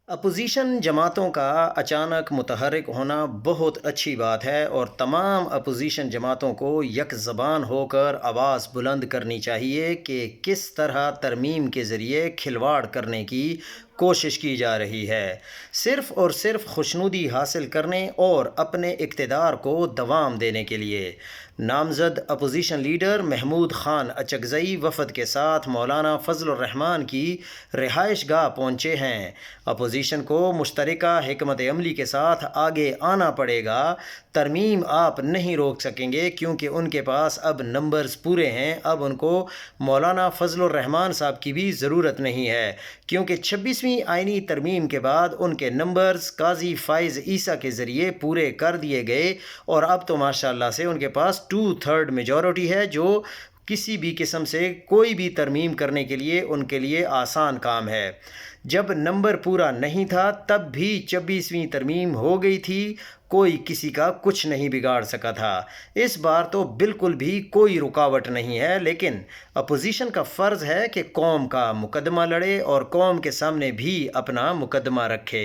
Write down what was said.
Opposition جماعتوں کا اچانک متحرک ہونا بہت اچھی بات ہے اور تمام اپوزیشن جماعتوں کو یک زبان ہو کر آواز بلند کرنی چاہیے کہ کس طرح ترمیم کے ذریعے کھلواڑ کرنے کی کوشش کی جا رہی ہے، صرف اور صرف خوشنودی حاصل کرنے اور اپنے اقتدار کو دوام دینے کے لیے۔ نامزد اپوزیشن لیڈر محمود خان اچکزئی وفد کے ساتھ مولانا فضل الرحمان کی رہائش گاہ پہنچے ہیں۔ اپوزیشن کو مشترکہ حکمت عملی کے ساتھ آگے آنا پڑے گا۔ ترمیم آپ نہیں روک سکیں گے کیونکہ ان کے پاس اب نمبرز پورے ہیں۔ اب ان کو مولانا فضل الرحمان صاحب کی بھی ضرورت نہیں ہے کیونکہ 26ویں آئینی ترمیم کے بعد ان کے نمبرز قاضی فائز عیسیٰ کے ذریعے پورے کر دیے گئے اور اب تو ماشاءاللہ سے ان کے پاس 2/3 میجورٹی ہے، جو کسی بھی قسم سے کوئی بھی ترمیم کرنے کے لیے ان کے لیے آسان کام ہے۔ جب نمبر پورا نہیں تھا تب بھی 26ویں ترمیم ہو گئی تھی، کوئی کسی کا کچھ نہیں بگاڑ سکا تھا۔ اس بار تو بالکل بھی کوئی رکاوٹ نہیں ہے، لیکن اپوزیشن کا فرض ہے کہ قوم کا مقدمہ لڑے اور قوم کے سامنے بھی اپنا مقدمہ رکھے۔